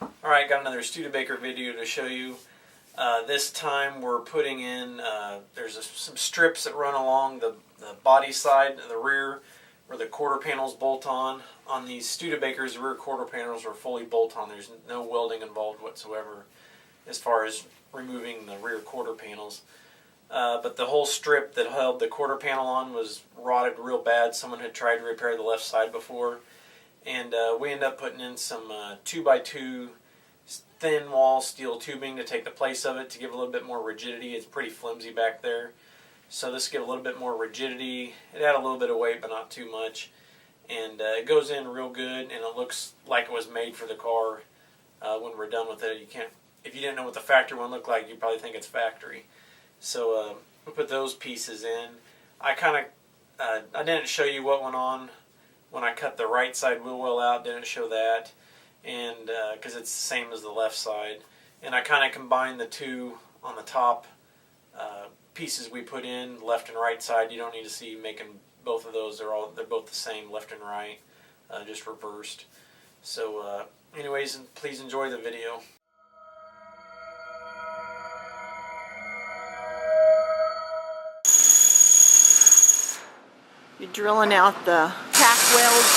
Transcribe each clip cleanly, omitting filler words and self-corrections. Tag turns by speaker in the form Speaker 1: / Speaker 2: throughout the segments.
Speaker 1: Alright, got another Studebaker video to show you. This time we're putting in, there's some strips that run along the body side of the rear where the quarter panels bolt on. On these Studebakers, the rear quarter panels are fully bolt on. There's no welding involved whatsoever as far as removing the rear quarter panels. But the whole strip that held the quarter panel on was rotted real bad. Someone had tried to repair the left side before. And we ended up putting in some 2x2 thin wall steel tubing to take the place of it to give a little bit more rigidity. It's pretty flimsy back there. So this give a little bit more rigidity. It had a little bit of weight, but not too much. And it goes in real good, and it looks like it was made for the car when we're done with it. You can't, if you didn't know what the factory one looked like, you'd probably think it's factory. So we put those pieces in. I didn't show you what went on when I cut the right side wheel well out. Didn't show that, and because it's the same as the left side. And I kind of combined the two on the top pieces we put in, left and right side. You don't need to see making both of those. They're both the same, left and right, just reversed. So anyways, please enjoy the video.
Speaker 2: You're drilling out the tack welds.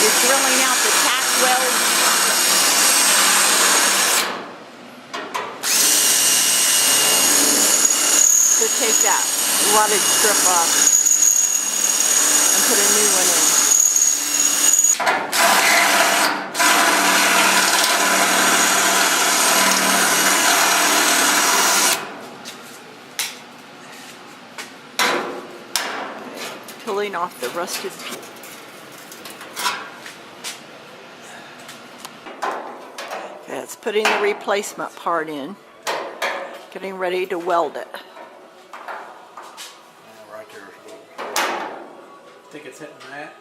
Speaker 2: You're drilling out the tack welds. To take that rotted strip off and put a new one in. Pulling off the rusted piece. Okay, it's putting the replacement part in. Getting ready to weld it.
Speaker 3: Right there.
Speaker 1: Think it's hitting that?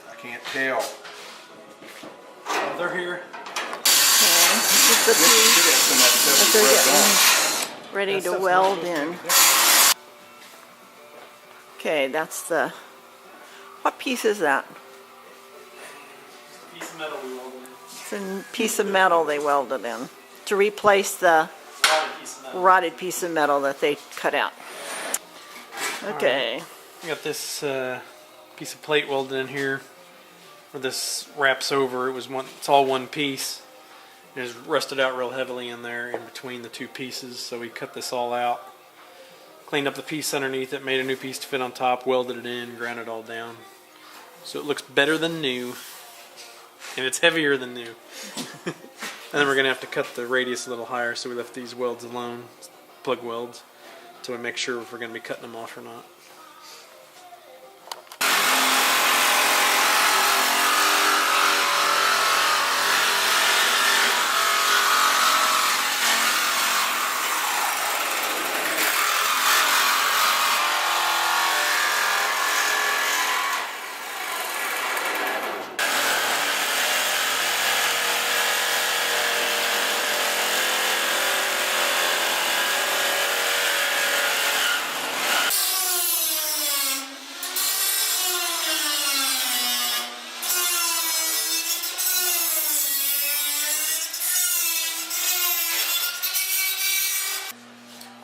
Speaker 3: I can't tell.
Speaker 1: Oh, they're here.
Speaker 2: Okay, this is the piece that they're getting ready to weld in. Okay, that's the... What piece is that?
Speaker 1: Piece of metal we welded in.
Speaker 2: It's a piece of metal they welded in to replace the rotted piece of metal that they cut out. Okay.
Speaker 1: Right. I got this piece of plate welded in here where this wraps over. It's all one piece. It was rusted out real heavily in there in between the two pieces, so we cut this all out. Cleaned up the piece underneath it, made a new piece to fit on top, welded it in, ground it all down. So it looks better than new, and it's heavier than new. And then we're going to have to cut the radius a little higher, so we left these welds alone, plug welds, so we make sure if we're going to be cutting them off or not.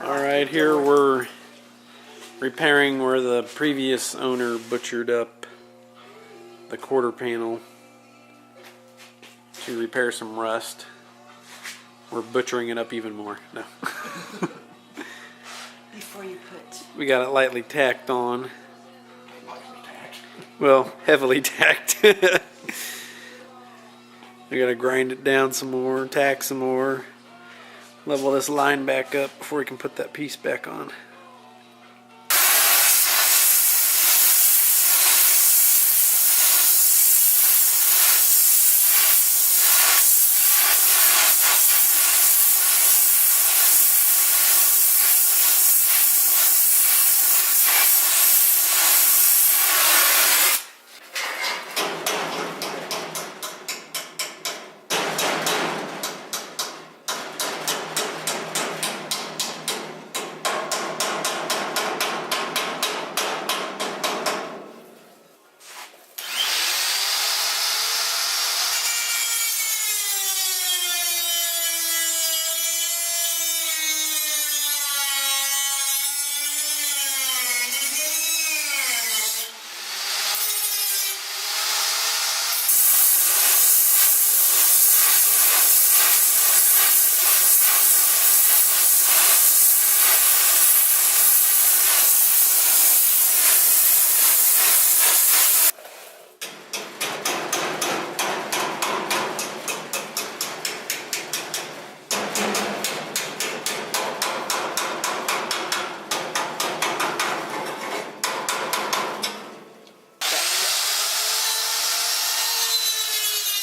Speaker 1: Alright, here we're repairing where the previous owner butchered up the quarter panel to repair some rust. We're butchering it up even more. No.
Speaker 2: Before you put...
Speaker 1: We got it lightly tacked on. Well, heavily tacked. We gotta grind it down some more, tack some more. Level this line back up before we can put that piece back on.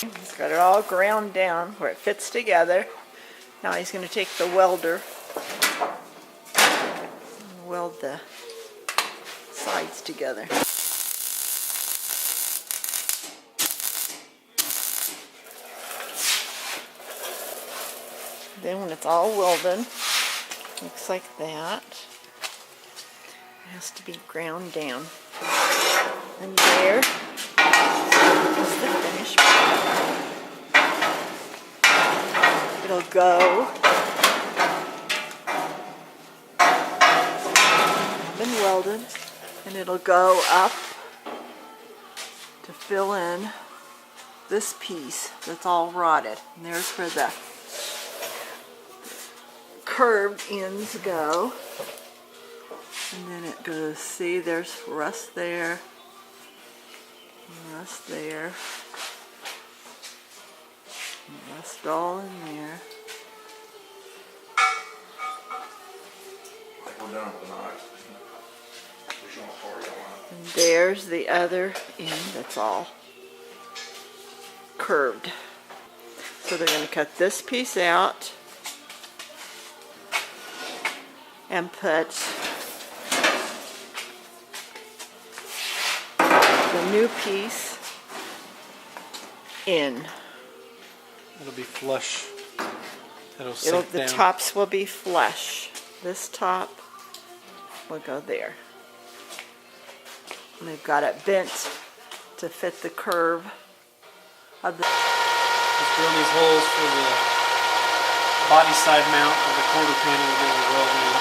Speaker 2: He's got it all ground down where it fits together. Now he's going to take the welder and weld the sides together. Then when it's all welded, looks like that. It has to be ground down. And there is the finished product. It'll go. Been welded, and it'll go up to fill in this piece that's all rotted. And there's where the curved ends go. And then it goes, see, there's rust there, and rust there, and rust all in there.
Speaker 3: Like we're done with the knives. We're showing a part on
Speaker 2: And there's the other end that's all curved. So they're going to cut this piece out and put the new piece in.
Speaker 1: It'll be flush. It'll sink
Speaker 2: The
Speaker 1: down.
Speaker 2: tops will be flush. This top will go there. And they've got it bent to fit the curve of the.
Speaker 1: Just drill these holes for the body side mount of the quarter panel we're going to weld in.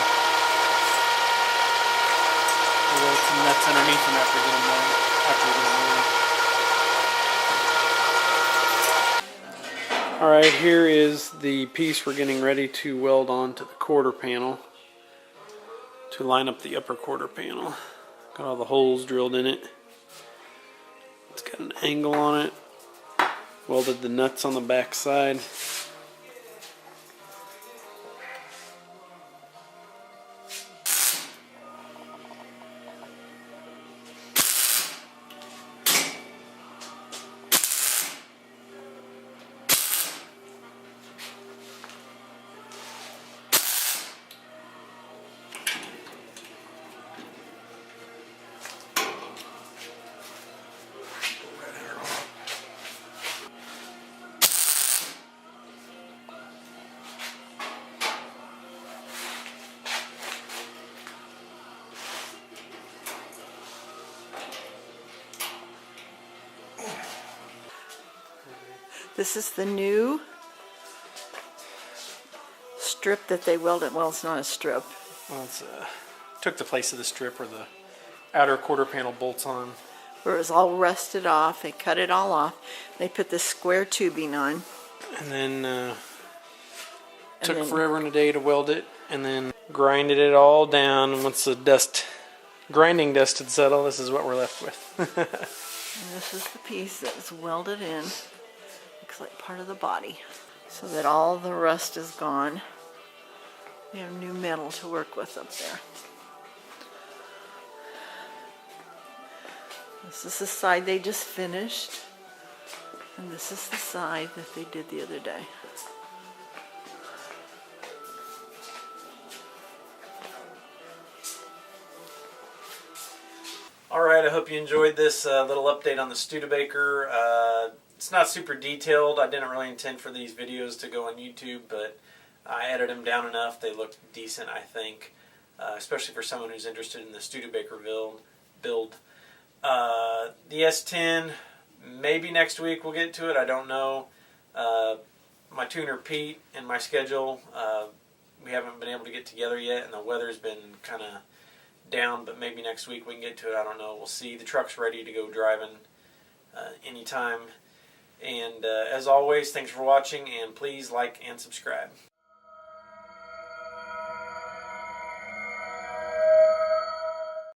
Speaker 1: We'll weld some nuts underneath them after we get them on. Alright, here is the piece we're getting ready to weld onto the quarter panel to line up the upper quarter panel. Got all the holes drilled in it. It's got an angle on it. Welded the nuts on the back side.
Speaker 2: This is the new strip that they welded. Well, it's not a strip.
Speaker 1: Well, it's took the place of the strip where the outer quarter panel bolts on.
Speaker 2: Where it was all rusted off. They cut it all off. They put this square tubing on.
Speaker 1: And then took forever and a day to weld it, and then grinded it all down. And once the grinding dust had settled, this is what we're left with.
Speaker 2: And this is the piece that was welded in. Looks like part of the body. So that all the rust is gone. We have new metal to work with up there. This is the side they just finished. And this is the side that they did the other day.
Speaker 1: Alright, I hope you enjoyed this little update on the Studebaker. It's not super detailed. I didn't really intend for these videos to go on YouTube, but I edited them down enough. They look decent, I think, especially for someone who's interested in the Studebaker build. The S10, maybe next week we'll get to it. I don't know. My tuner Pete and my schedule, we haven't been able to get together yet, and the weather's been kind of down, but maybe next week we can get to it. I don't know. We'll see. The truck's ready to go driving anytime. And as always, thanks for watching, and please like and subscribe.